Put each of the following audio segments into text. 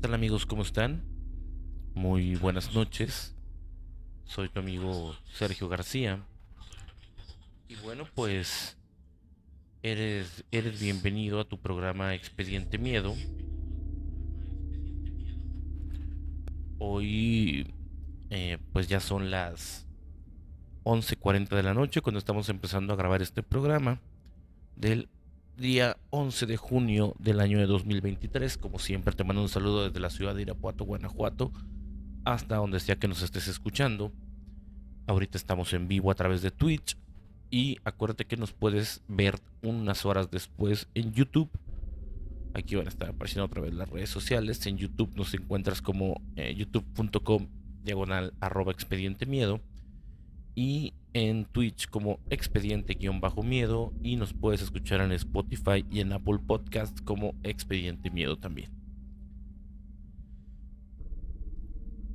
tal amigos? ¿Cómo están? Muy buenas noches. Soy tu amigo Sergio García. Y bueno, pues eres bienvenido a tu programa Expediente Miedo. Hoy pues ya son las 11:40 de la noche cuando estamos empezando a grabar este programa del día 11 de junio del año de 2023. Como siempre te mando un saludo desde la ciudad de Irapuato, Guanajuato, hasta donde sea que nos estés escuchando. Ahorita estamos en vivo a través de Twitch y acuérdate que nos puedes ver unas horas después en YouTube. Aquí van a estar apareciendo otra vez las redes sociales. En YouTube nos encuentras como youtube.com diagonal arroba expediente miedo y en Twitch como expediente-miedo y nos puedes escuchar en Spotify y en Apple Podcast como Expediente Miedo también.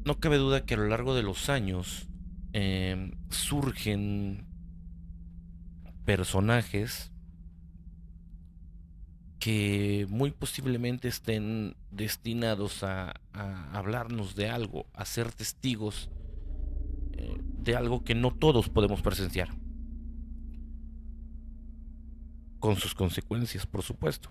No cabe duda que a lo largo de los años surgen personajes que muy posiblemente estén destinados a hablarnos de algo, a ser testigos de algo que no todos podemos presenciar, con sus consecuencias, por supuesto.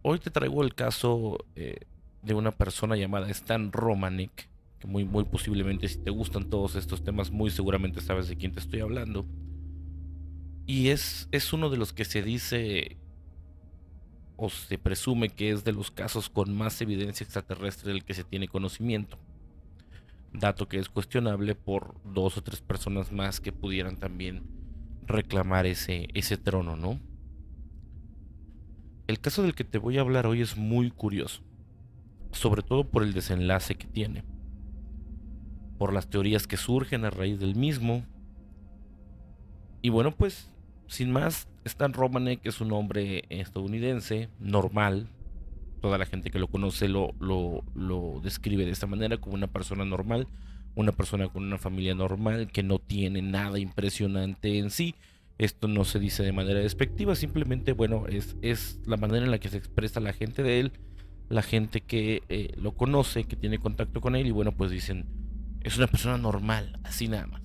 Hoy te traigo el caso de una persona llamada Stan Romanek, que muy posiblemente si te gustan todos estos temas, muy seguramente sabes de quién te estoy hablando. Y es uno de los que se dice o se presume que es de los casos con más evidencia extraterrestre del que se tiene conocimiento. Dato que es cuestionable por dos o tres personas más que pudieran también reclamar ese trono, ¿no? El caso del que te voy a hablar hoy es muy curioso, sobre todo por el desenlace que tiene, por las teorías que surgen a raíz del mismo. Y bueno, pues, sin más, Stan Romanek es un hombre estadounidense, normal. Toda la gente que lo conoce lo describe de esta manera, como una persona normal, una persona con una familia normal, que no tiene nada impresionante en sí. Esto no se dice de manera despectiva, simplemente, bueno, es la manera en la que se expresa la gente de él, la gente que lo conoce, que tiene contacto con él, y bueno, pues dicen, es una persona normal, así nada más.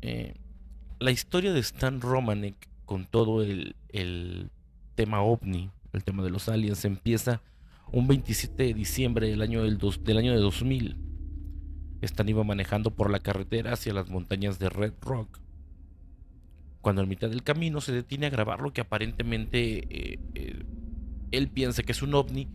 Eh, la historia de Stan Romanek con todo el tema ovni, el tema de los aliens, empieza un 27 de diciembre del año de 2000. Stan iba manejando por la carretera hacia las montañas de Red Rock, cuando en mitad del camino se detiene a grabar lo que aparentemente él piensa que es un ovni.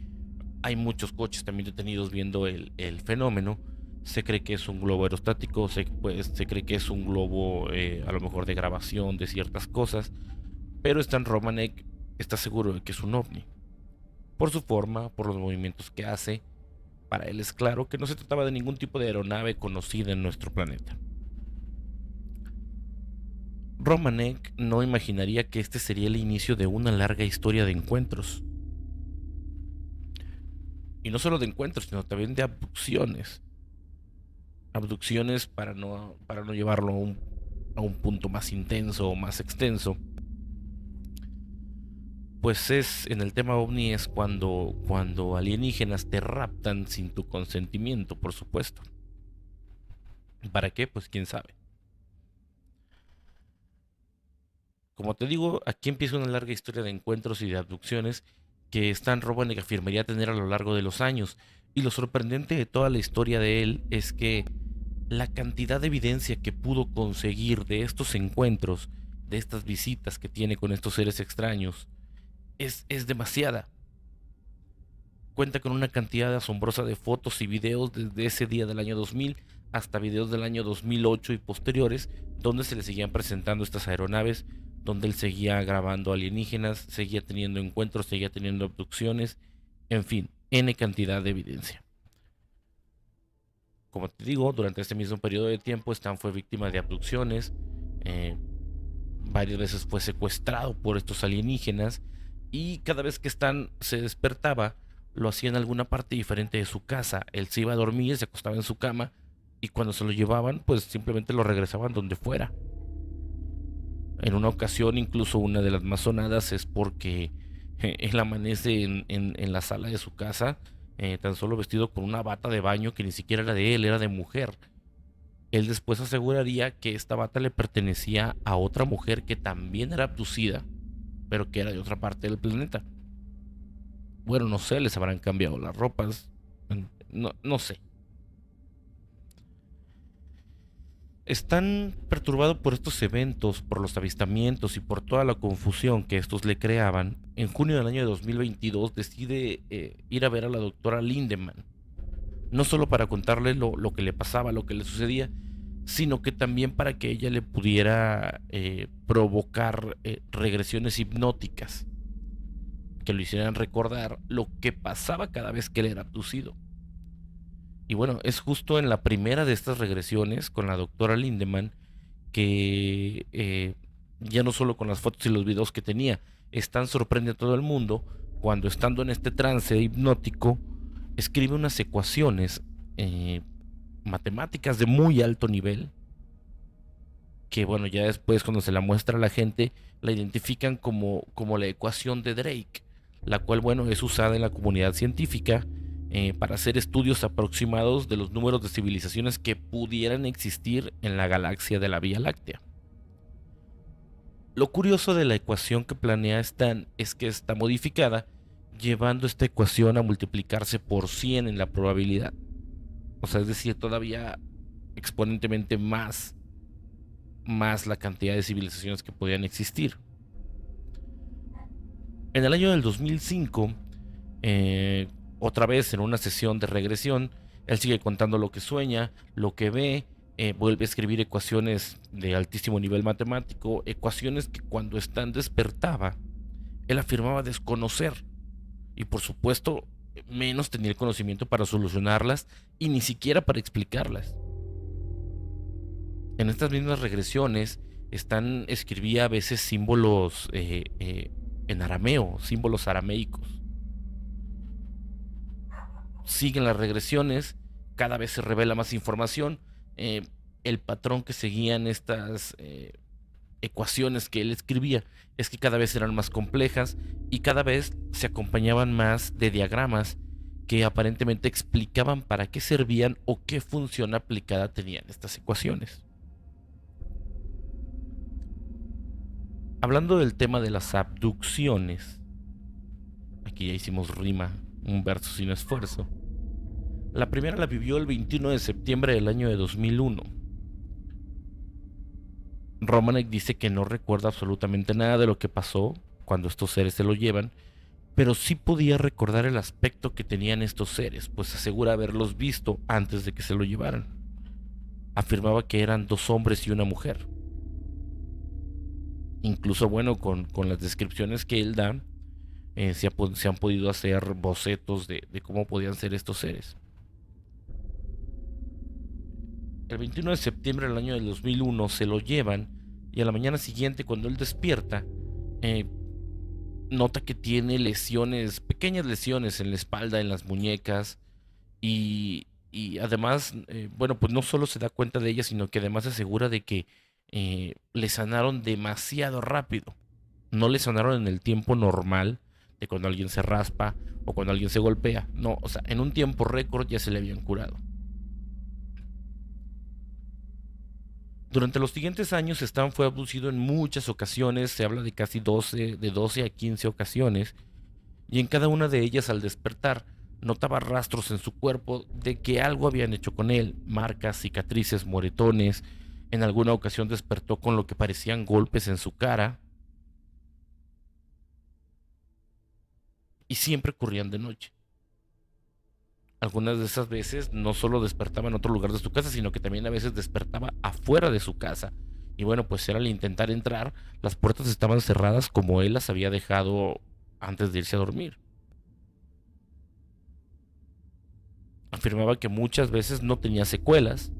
Hay muchos coches también detenidos viendo el fenómeno. Se cree que es un globo aerostático, se cree que es un globo a lo mejor de grabación de ciertas cosas, pero Stan Romanek está seguro de que es un ovni. Por su forma, por los movimientos que hace, para él es claro que no se trataba de ningún tipo de aeronave conocida en nuestro planeta. Romanek no imaginaría que este sería el inicio de una larga historia de encuentros. Y no solo de encuentros, sino también de abducciones. Abducciones para no llevarlo a un punto más intenso o más extenso. Pues es en el tema ovni es cuando alienígenas te raptan sin tu consentimiento, por supuesto. ¿Para qué? Pues quién sabe. Como te digo, aquí empieza una larga historia de encuentros y de abducciones que Stan Robanek afirmaría tener a lo largo de los años. Y lo sorprendente de toda la historia de él es que la cantidad de evidencia que pudo conseguir de estos encuentros, de estas visitas que tiene con estos seres extraños, es demasiada. Cuenta con una cantidad asombrosa de fotos y videos desde ese día del año 2000 hasta videos del año 2008 y posteriores, donde se le seguían presentando estas aeronaves, donde él seguía grabando alienígenas, seguía teniendo encuentros, seguía teniendo abducciones, en fin, N cantidad de evidencia. Como te digo, durante este mismo periodo de tiempo, Stan fue víctima de abducciones, eh, varias veces fue secuestrado por estos alienígenas y cada vez que Stan se despertaba, lo hacía en alguna parte diferente de su casa. Él se iba a dormir, se acostaba en su cama y cuando se lo llevaban, pues simplemente lo regresaban donde fuera. En una ocasión, incluso una de las más sonadas, es porque Él amanece en la sala de su casa, tan solo vestido con una bata de baño que ni siquiera era de él, era de mujer. Él después aseguraría que esta bata le pertenecía a otra mujer que también era abducida, pero que era de otra parte del planeta. Bueno, no sé, les habrán cambiado las ropas, no, no sé. Están perturbados por estos eventos, por los avistamientos y por toda la confusión que estos le creaban. En junio del año de 2022 decide ir a ver a la doctora Lindemann, no solo para contarle lo que le pasaba, lo que le sucedía, sino que también para que ella le pudiera provocar regresiones hipnóticas que lo hicieran recordar lo que pasaba cada vez que él era abducido. Y bueno, es justo en la primera de estas regresiones con la doctora Lindemann que ya no solo con las fotos y los videos que tenía, están sorprende a todo el mundo cuando estando en este trance hipnótico escribe unas ecuaciones matemáticas de muy alto nivel que bueno, ya después cuando se la muestra a la gente la identifican como la ecuación de Drake, la cual bueno es usada en la comunidad científica para hacer estudios aproximados de los números de civilizaciones que pudieran existir en la galaxia de la Vía Láctea. Lo curioso de la ecuación que planea Stan es que está modificada, llevando esta ecuación a multiplicarse por 100 en la probabilidad. O sea, es decir, todavía exponentemente más la cantidad de civilizaciones que podían existir. En el año del 2005, otra vez en una sesión de regresión, él sigue contando lo que sueña, lo que ve, vuelve a escribir ecuaciones de altísimo nivel matemático, ecuaciones que cuando Stan despertaba, él afirmaba desconocer y por supuesto menos tenía el conocimiento para solucionarlas y ni siquiera para explicarlas. En estas mismas regresiones, Stan escribía a veces símbolos en arameo, símbolos arameicos. Siguen las regresiones, cada vez se revela más información. El patrón que seguían estas ecuaciones que él escribía es que cada vez eran más complejas y cada vez se acompañaban más de diagramas que aparentemente explicaban para qué servían o qué función aplicada tenían estas ecuaciones. Hablando del tema de las abducciones, aquí ya hicimos rima, un verso sin esfuerzo. La primera la vivió el 21 de septiembre del año de 2001. Romanek dice que no recuerda absolutamente nada de lo que pasó cuando estos seres se lo llevan, pero sí podía recordar el aspecto que tenían estos seres, pues asegura haberlos visto antes de que se lo llevaran. Afirmaba que eran dos hombres y una mujer. Incluso, bueno, con las descripciones que él da, se han podido hacer bocetos de cómo podían ser estos seres. El 21 de septiembre del año del 2001 se lo llevan y a la mañana siguiente cuando él despierta, eh, nota que tiene lesiones, pequeñas lesiones en la espalda, en las muñecas y además, bueno, pues no solo se da cuenta de ellas, sino que además se asegura de que le sanaron demasiado rápido. No le sanaron en el tiempo normal de cuando alguien se raspa o cuando alguien se golpea. No, o sea, en un tiempo récord ya se le habían curado. Durante los siguientes años, Stan fue abducido en muchas ocasiones, se habla de casi 12, de 12 a 15 ocasiones, y en cada una de ellas al despertar notaba rastros en su cuerpo de que algo habían hecho con él, marcas, cicatrices, moretones. En alguna ocasión despertó con lo que parecían golpes en su cara, y siempre ocurrían de noche. Algunas de esas veces no solo despertaba en otro lugar de su casa, sino que también a veces despertaba afuera de su casa. Y bueno, pues era al intentar entrar, las puertas estaban cerradas como él las había dejado antes de irse a dormir. Afirmaba que muchas veces no tenía secuelas,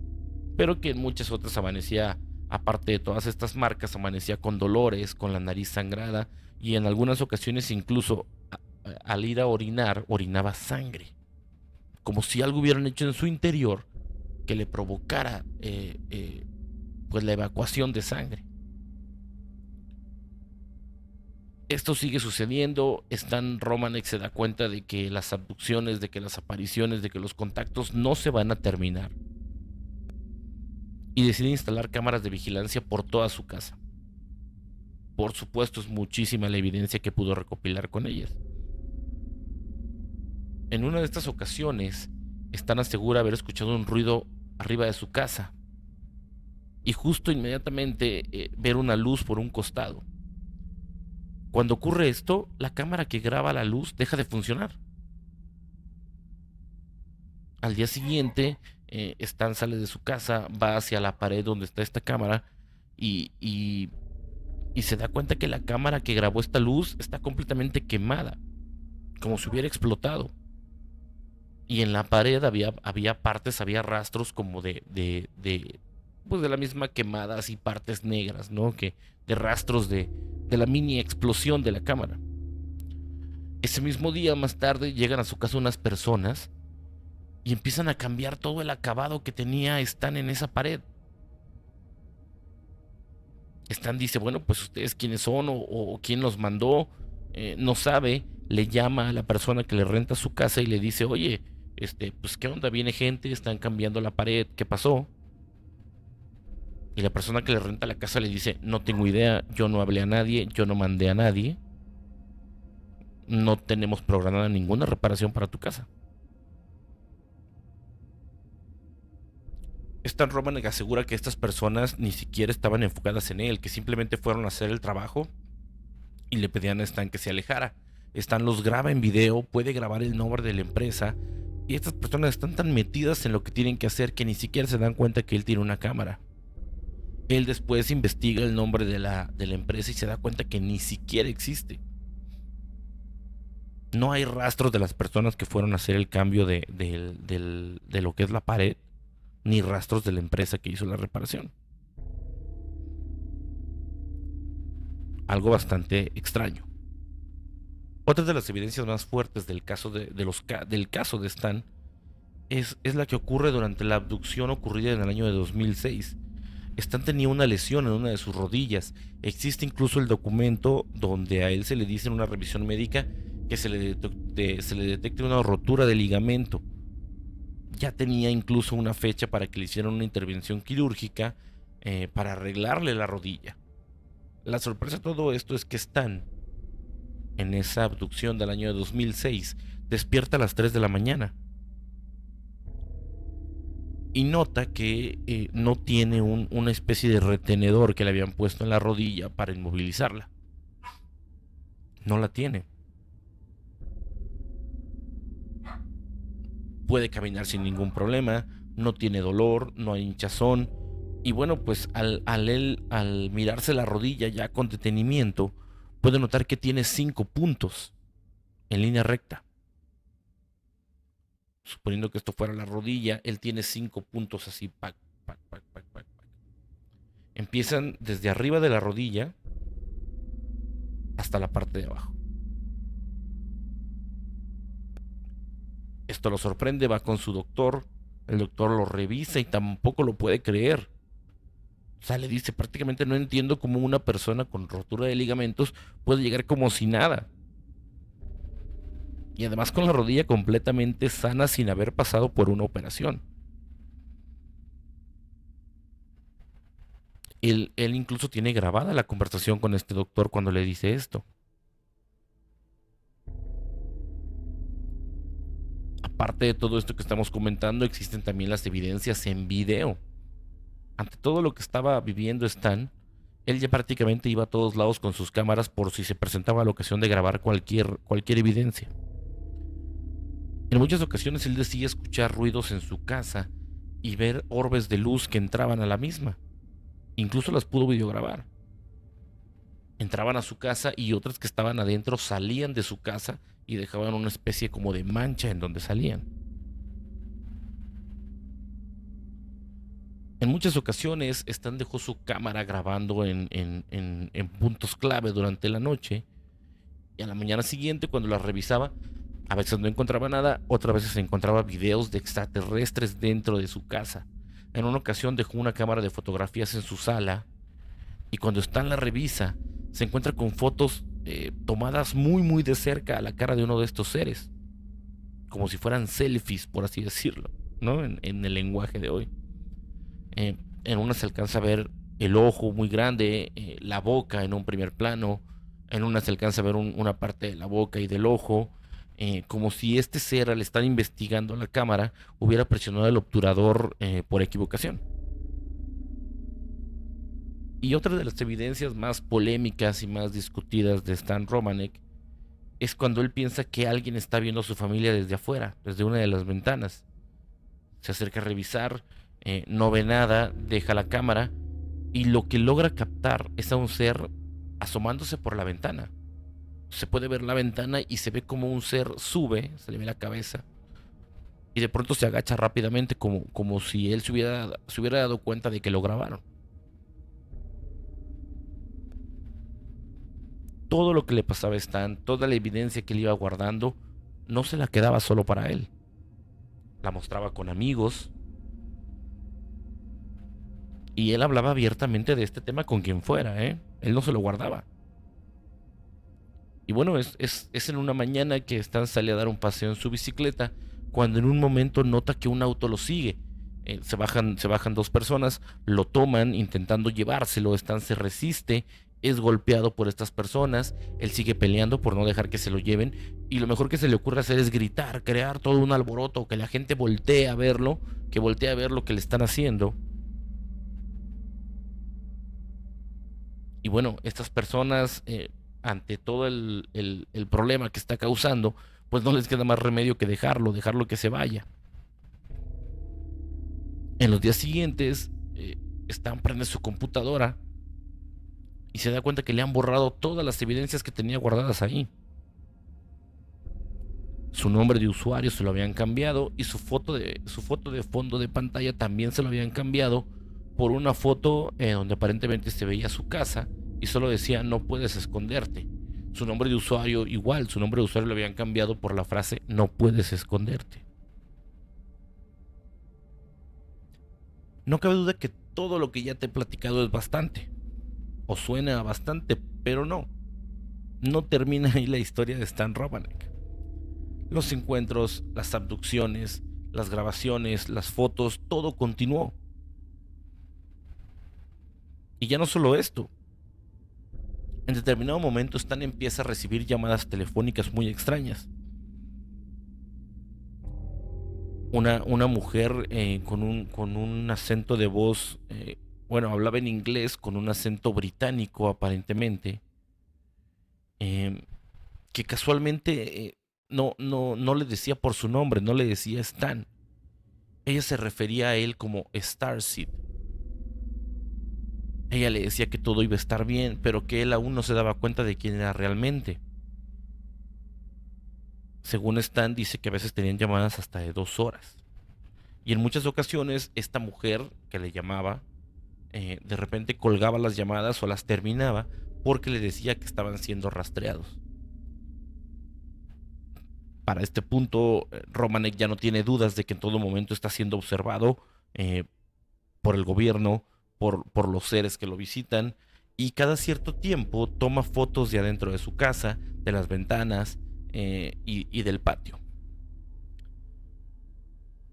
pero que en muchas otras amanecía, aparte de todas estas marcas, amanecía con dolores, con la nariz sangrada y en algunas ocasiones incluso al ir a orinar, orinaba sangre, como si algo hubieran hecho en su interior que le provocara pues la evacuación de sangre. Esto sigue sucediendo. Stan Romanek se da cuenta de que las abducciones, de que las apariciones, de que los contactos no se van a terminar. Y decide instalar cámaras de vigilancia por toda su casa. Por supuesto, es muchísima la evidencia que pudo recopilar con ellas. En una de estas ocasiones, Stan asegura haber escuchado un ruido arriba de su casa. Y justo inmediatamente ver una luz por un costado. Cuando ocurre esto, la cámara que graba la luz deja de funcionar. Al día siguiente, Stan sale de su casa, va hacia la pared donde está esta cámara y se da cuenta que la cámara que grabó esta luz está completamente quemada, como si hubiera explotado. Y en la pared había partes, había rastros como pues de la misma quemada, así partes negras, ¿no? De rastros de la mini explosión de la cámara. Ese mismo día, más tarde, llegan a su casa unas personas y empiezan a cambiar todo el acabado que tenía Stan en esa pared. Stan dice, bueno, pues ustedes quiénes son o quién los mandó, no sabe, le llama a la persona que le renta su casa y le dice, oye, pues qué onda, viene gente, están cambiando la pared, ¿qué pasó? Y la persona que le renta la casa le dice, no tengo idea, yo no hablé a nadie, yo no mandé a nadie, no tenemos programada ninguna reparación para tu casa. Stan Romanek asegura que estas personas ni siquiera estaban enfocadas en él, que simplemente fueron a hacer el trabajo y le pedían a Stan que se alejara. Stan los graba en video, puede grabar el nombre de la empresa y estas personas están tan metidas en lo que tienen que hacer que ni siquiera se dan cuenta que él tiene una cámara. Él después investiga el nombre de la empresa y se da cuenta que ni siquiera existe. No hay rastros de las personas que fueron a hacer el cambio de lo que es la pared, ni rastros de la empresa que hizo la reparación. Algo bastante extraño. Otra de las evidencias más fuertes del caso del caso de Stan es la que ocurre durante la abducción ocurrida en el año de 2006. Stan tenía una lesión en una de sus rodillas. Existe incluso el documento donde a él se le dice en una revisión médica que se le detecte una rotura de ligamento. Ya tenía incluso una fecha para que le hicieran una intervención quirúrgica para arreglarle la rodilla. La sorpresa de todo esto es que Stan, en esa abducción del año de 2006, despierta a las 3 de la mañana y nota que no tiene una especie de retenedor que le habían puesto en la rodilla para inmovilizarla. No la tiene. Puede caminar sin ningún problema, no tiene dolor, no hay hinchazón. Y bueno, pues al mirarse la rodilla ya con detenimiento, puede notar que tiene 5 puntos en línea recta. Suponiendo que esto fuera la rodilla, él tiene 5 puntos así, pac, pac, pac, pac, pac, pac. Empiezan desde arriba de la rodilla hasta la parte de abajo. Esto lo sorprende, va con su doctor, el doctor lo revisa y tampoco lo puede creer. O sea, le dice, prácticamente no entiendo cómo una persona con rotura de ligamentos puede llegar como si nada. Y además con la rodilla completamente sana sin haber pasado por una operación. Él incluso tiene grabada la conversación con este doctor cuando le dice esto. Aparte de todo esto que estamos comentando, existen también las evidencias en video. Ante todo lo que estaba viviendo Stan, él ya prácticamente iba a todos lados con sus cámaras por si se presentaba la ocasión de grabar cualquier evidencia. En muchas ocasiones él decía escuchar ruidos en su casa y ver orbes de luz que entraban a la misma. Incluso las pudo videograbar. Entraban a su casa y otras que estaban adentro salían de su casa y dejaban una especie como de mancha en donde salían. En muchas ocasiones Stan dejó su cámara grabando en puntos clave durante la noche y a la mañana siguiente cuando la revisaba, a veces no encontraba nada, otras veces encontraba videos de extraterrestres dentro de su casa. En una ocasión dejó una cámara de fotografías en su sala y cuando Stan la revisa se encuentra con fotos tomadas muy muy de cerca a la cara de uno de estos seres, como si fueran selfies, por así decirlo, ¿no? En el lenguaje de hoy. En una se alcanza a ver el ojo muy grande, la boca en un primer plano, en una se alcanza a ver una parte de la boca y del ojo, como si este ser al estar investigando la cámara hubiera presionado el obturador por equivocación. Y otra de las evidencias más polémicas y más discutidas de Stan Romanek es cuando él piensa que alguien está viendo a su familia desde afuera, desde una de las ventanas. Se acerca a revisar, no ve nada, deja la cámara y lo que logra captar es a un ser asomándose por la ventana. Se puede ver la ventana y se ve como un ser sube, se le ve la cabeza y de pronto se agacha rápidamente como si él se hubiera dado cuenta de que lo grabaron. Todo lo que le pasaba a Stan, toda la evidencia que él iba guardando, no se la quedaba solo para él. La mostraba con amigos y él hablaba abiertamente de este tema con quien fuera, ¿eh? Él no se lo guardaba. Y bueno, es en una mañana que Stan sale a dar un paseo en su bicicleta cuando en un momento nota que un auto lo sigue. Se bajan dos personas, lo toman intentando llevárselo, Stan se resiste, es golpeado por estas personas, él sigue peleando por no dejar que se lo lleven y lo mejor que se le ocurre hacer es gritar, crear todo un alboroto, que la gente voltee a verlo, que voltee a ver lo que le están haciendo. Y bueno, estas personas, ante todo el problema que está causando, pues no les queda más remedio que dejarlo que se vaya. En los días siguientes, Stan prende su computadora y se da cuenta que le han borrado todas las evidencias que tenía guardadas ahí. Su nombre de usuario se lo habían cambiado y su foto de fondo de pantalla también se lo habían cambiado por una foto donde aparentemente se veía su casa y solo decía no puedes esconderte. Su nombre de usuario igual, su nombre de usuario lo habían cambiado por la frase no puedes esconderte. No cabe duda que todo lo que ya te he platicado es bastante, o suena bastante, pero no. No termina ahí la historia de Stan Romanek. Los encuentros, las abducciones, las grabaciones, las fotos, todo continuó. Y ya no solo esto. En determinado momento Stan empieza a recibir llamadas telefónicas muy extrañas. Una mujer con un acento de voz, bueno, hablaba en inglés con un acento británico aparentemente, eh, que casualmente no le decía por su nombre, no le decía Stan. Ella se refería a él como Starseed. Ella le decía que todo iba a estar bien, pero que él aún no se daba cuenta de quién era realmente. Según Stan, dice que a veces tenían llamadas hasta de 2 horas. Y en muchas ocasiones esta mujer que le llamaba, de repente colgaba las llamadas o las terminaba porque le decía que estaban siendo rastreados. Para este punto, Romanek ya no tiene dudas de que en todo momento está siendo observado eh, por el gobierno, por los seres que lo visitan, y cada cierto tiempo toma fotos de adentro de su casa, de las ventanas y del patio.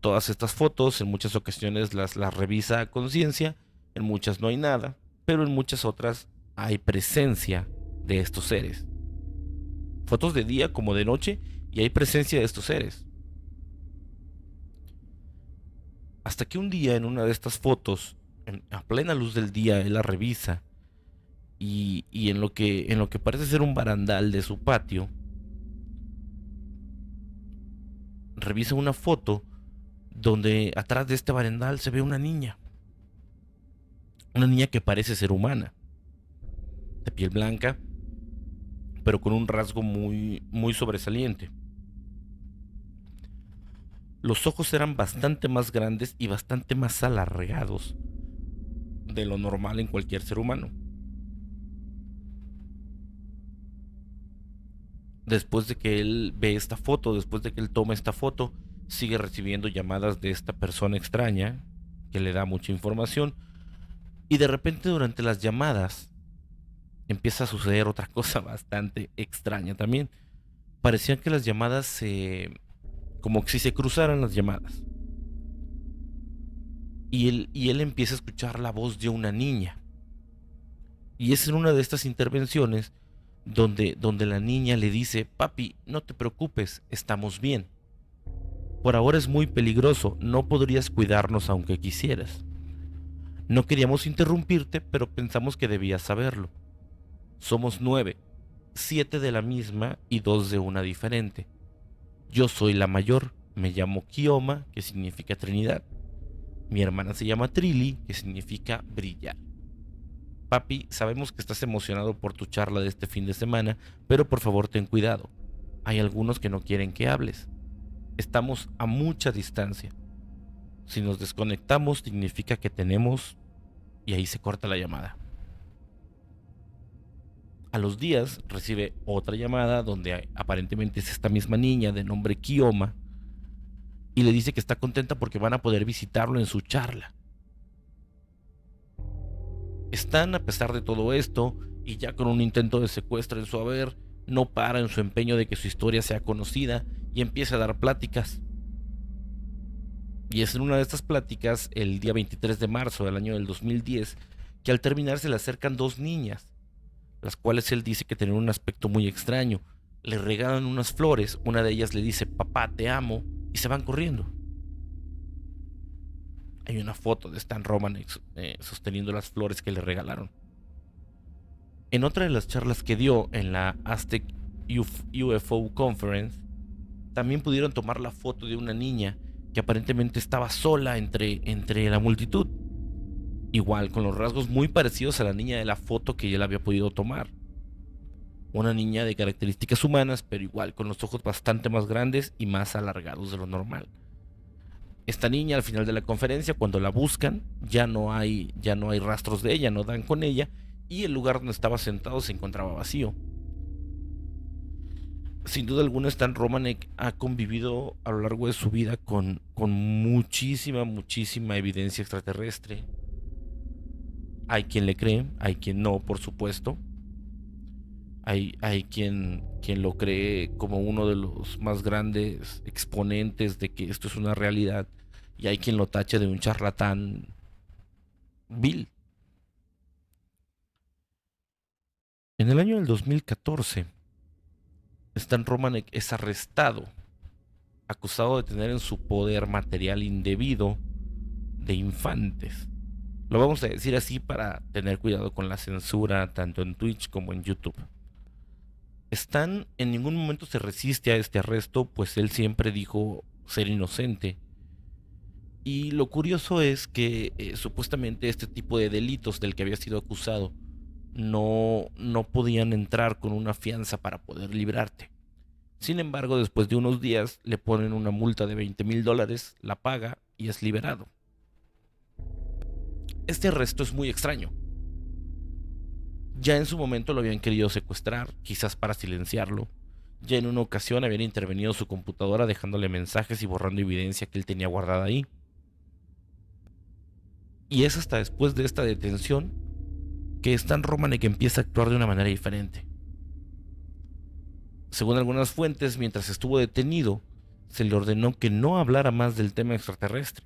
Todas estas fotos en muchas ocasiones las revisa a conciencia, en muchas no hay nada, pero en muchas otras hay presencia de estos seres. Fotos de día como de noche y hay presencia de estos seres. Hasta que un día en una de estas fotos, a plena luz del día, él la revisa y en lo que parece ser un barandal de su patio, revisa una foto donde atrás de este barandal se ve una niña que parece ser humana, de piel blanca, pero con un rasgo muy, muy sobresaliente. Los ojos eran bastante más grandes y bastante más alargados de lo normal en cualquier ser humano. Después de que él ve esta foto, después de que él toma esta foto, sigue recibiendo llamadas de esta persona extraña que le da mucha información y de repente durante las llamadas empieza a suceder otra cosa bastante extraña también. Parecían que las llamadas como que si se cruzaran las llamadas. Y él empieza a escuchar la voz de una niña. Y es en una de estas intervenciones donde la niña le dice: papi, no te preocupes, estamos bien. Por ahora es muy peligroso, no podrías cuidarnos aunque quisieras. No queríamos interrumpirte, pero pensamos que debías saberlo. Somos 9, 7 de la misma y 2 de una diferente. Yo soy la mayor, me llamo Kioma, que significa Trinidad. Mi hermana se llama Trilly, que significa brillar. Papi, sabemos que estás emocionado por tu charla de este fin de semana, pero por favor ten cuidado. Hay algunos que no quieren que hables. Estamos a mucha distancia. Si nos desconectamos significa que tenemos... Y ahí se corta la llamada. A los días recibe otra llamada donde aparentemente es esta misma niña de nombre Kioma y le dice que está contenta porque van a poder visitarlo en su charla. Están, a pesar de todo esto, y ya con un intento de secuestro en su haber, no para en su empeño de que su historia sea conocida y empieza a dar pláticas. Y es en una de estas pláticas, el día 23 de marzo del año del 2010, que al terminar se le acercan dos niñas, las cuales él dice que tienen un aspecto muy extraño. Le regalan unas flores, una de ellas le dice: papá, te amo, y se van corriendo. Hay una foto de Stan Romanek sosteniendo las flores que le regalaron. En otra de las charlas que dio en la Aztec UFO Conference, también pudieron tomar la foto de una niña que aparentemente estaba sola entre la multitud. Igual, con los rasgos muy parecidos a la niña de la foto que él había podido tomar. Una niña de características humanas, pero igual con los ojos bastante más grandes y más alargados de lo normal. Esta niña al final de la conferencia, cuando la buscan, ya no hay rastros de ella, no dan con ella, y el lugar donde estaba sentado se encontraba vacío. Sin duda alguna, Stan Romanek ha convivido a lo largo de su vida con muchísima evidencia extraterrestre. Hay quien le cree, hay quien no, por supuesto. Hay quien lo cree como uno de los más grandes exponentes de que esto es una realidad, y hay quien lo tacha de un charlatán vil. En el año del 2014, Stan Romanek es arrestado, acusado de tener en su poder material indebido de infantes. Lo vamos a decir así para tener cuidado con la censura tanto en Twitch como en YouTube. Stan en ningún momento se resiste a este arresto, pues él siempre dijo ser inocente. Y lo curioso es que supuestamente este tipo de delitos del que había sido acusado no podían entrar con una fianza para poder librarte. Sin embargo, después de unos días le ponen una multa de $20,000, la paga y es liberado. Este arresto es muy extraño. Ya en su momento lo habían querido secuestrar, quizás para silenciarlo. Ya en una ocasión habían intervenido su computadora dejándole mensajes y borrando evidencia que él tenía guardada ahí. Y es hasta después de esta detención que Stan Romanek empieza a actuar de una manera diferente. Según algunas fuentes, mientras estuvo detenido, se le ordenó que no hablara más del tema extraterrestre.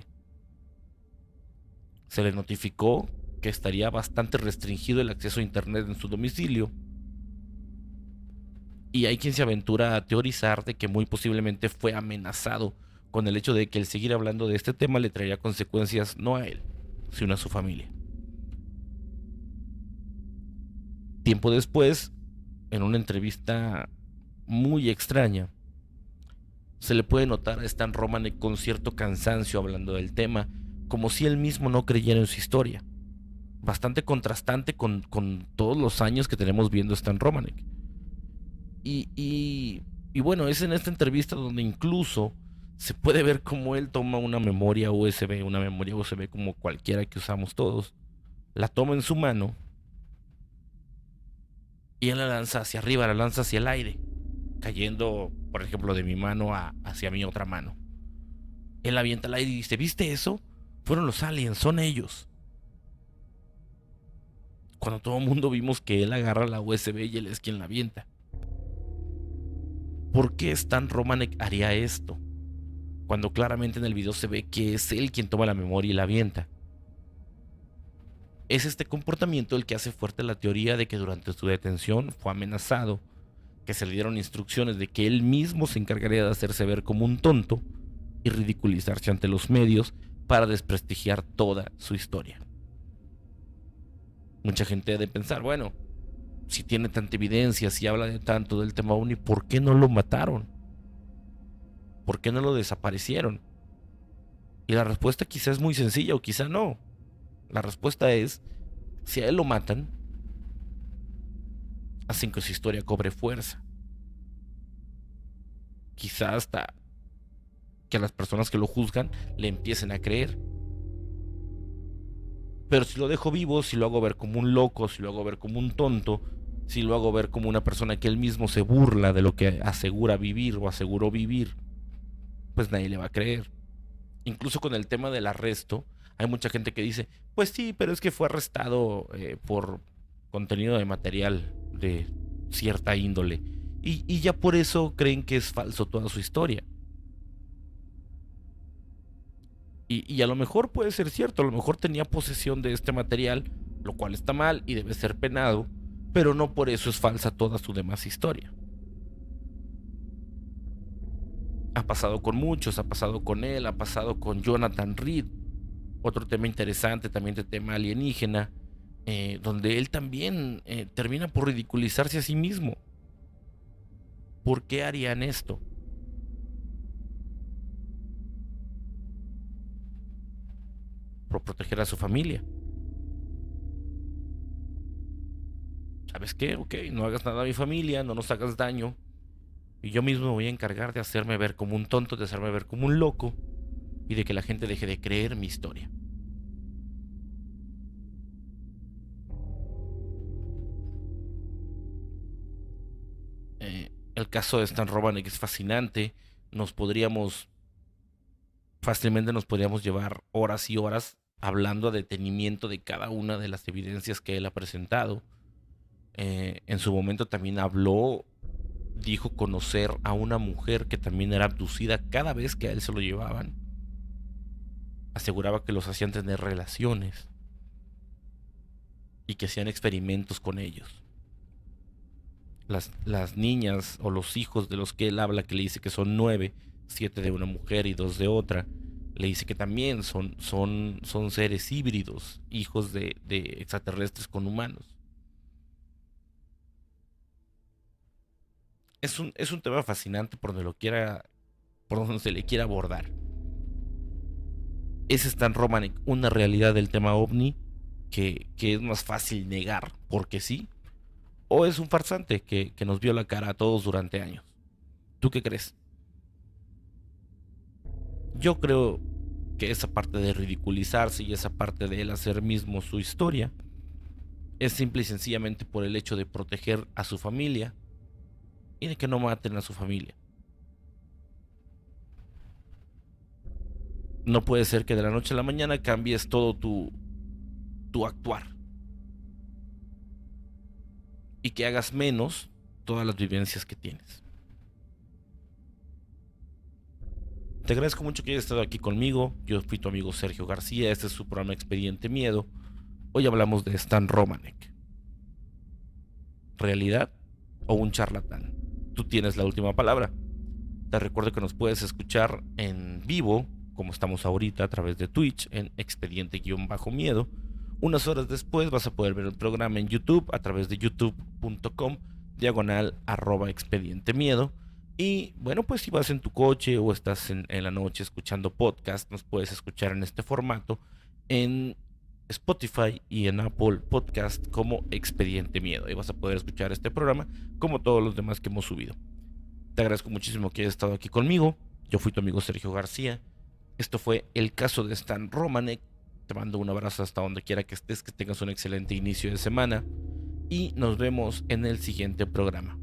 Se le notificó que estaría bastante restringido el acceso a internet en su domicilio. Y hay quien se aventura a teorizar de que muy posiblemente fue amenazado con el hecho de que el seguir hablando de este tema le traería consecuencias no a él, sino a su familia. Tiempo después, en una entrevista muy extraña, se le puede notar a Stan Romanek con cierto cansancio hablando del tema, como si él mismo no creyera en su historia. Bastante contrastante con todos los años que tenemos viendo a Stan Romanek. Y bueno, es en esta entrevista donde incluso se puede ver cómo él toma una memoria USB como cualquiera que usamos todos, la toma en su mano y él la lanza hacia arriba, la lanza hacia el aire, cayendo, por ejemplo, de mi mano hacia mi otra mano. Él avienta al aire y dice: ¿viste eso? Fueron los aliens, son ellos. cuando todo el mundo vimos que él agarra la USB y él es quien la avienta. ¿Por qué Stan Romanek haría esto? Cuando claramente en el video se ve que es él quien toma la memoria y la avienta. Es este comportamiento el que hace fuerte la teoría de que durante su detención fue amenazado, que se le dieron instrucciones de que él mismo se encargaría de hacerse ver como un tonto y ridiculizarse ante los medios para desprestigiar toda su historia. Mucha gente ha de pensar, bueno, si tiene tanta evidencia, si habla de tanto del tema OVNI, ¿por qué no lo mataron? ¿Por qué no lo desaparecieron? Y la respuesta quizá es muy sencilla o quizá no. La respuesta es, si a él lo matan, hacen que su historia cobre fuerza. Quizá hasta que a las personas que lo juzgan le empiecen a creer. Pero si lo dejo vivo, si lo hago ver como un loco, si lo hago ver como un tonto, si lo hago ver como una persona que él mismo se burla de lo que asegura vivir o aseguró vivir, pues nadie le va a creer. Incluso con el tema del arresto, hay mucha gente que dice, pues sí, pero es que fue arrestado por contenido de material de cierta índole. Y ya por eso creen que es falso toda su historia. Y a lo mejor puede ser cierto, a lo mejor tenía posesión de este material, lo cual está mal y debe ser penado, pero no por eso es falsa toda su demás historia. Ha pasado con muchos, ha pasado con él, ha pasado con Jonathan Reed, otro tema interesante también de tema alienígena, donde él también termina por ridiculizarse a sí mismo. ¿Por qué harían esto? Por proteger a su familia. ¿Sabes qué? Ok, no hagas nada a mi familia, no nos hagas daño. Y yo mismo me voy a encargar de hacerme ver como un tonto, de hacerme ver como un loco y de que la gente deje de creer mi historia. El caso de Stan Romanek es fascinante. Nos podríamos, fácilmente nos podríamos llevar horas y horas hablando a detenimiento de cada una de las evidencias que él ha presentado. En su momento también habló, dijo conocer a una mujer que también era abducida cada vez que a él se lo llevaban. Aseguraba que los hacían tener relaciones y que hacían experimentos con ellos. Las niñas o los hijos de los que él habla, que le dice que son 9, 7 de una mujer y 2 de otra, le dice que también son seres híbridos, hijos de extraterrestres con humanos. Es un tema fascinante por donde lo quiera, por donde se le quiera abordar. ¿Es Stan Romanek una realidad del tema ovni que es más fácil negar porque sí? ¿O es un farsante que nos vio la cara a todos durante años? ¿Tú qué crees? Yo creo que esa parte de ridiculizarse y esa parte de él hacer mismo su historia es simple y sencillamente por el hecho de proteger a su familia y de que no maten a su familia. No puede ser que de la noche a la mañana cambies todo tu actuar y que hagas menos todas las vivencias que tienes. Te agradezco mucho que hayas estado aquí conmigo. Yo fui tu amigo Sergio García. Este es su programa Expediente Miedo. Hoy hablamos de Stan Romanek. ¿Realidad o un charlatán? Tú tienes la última palabra. Te recuerdo que nos puedes escuchar en vivo, como estamos ahorita, a través de Twitch, en Expediente-Miedo. Unas horas después vas a poder ver el programa en YouTube a través de youtube.com/expediente miedo. Y bueno, pues si vas en tu coche o estás en la noche escuchando podcast, nos puedes escuchar en este formato en Spotify y en Apple Podcast como Expediente Miedo. Y vas a poder escuchar este programa como todos los demás que hemos subido. Te agradezco muchísimo que hayas estado aquí conmigo. Yo fui tu amigo Sergio García. Esto fue el caso de Stan Romanek. Te mando un abrazo hasta donde quiera que estés, que tengas un excelente inicio de semana y nos vemos en el siguiente programa.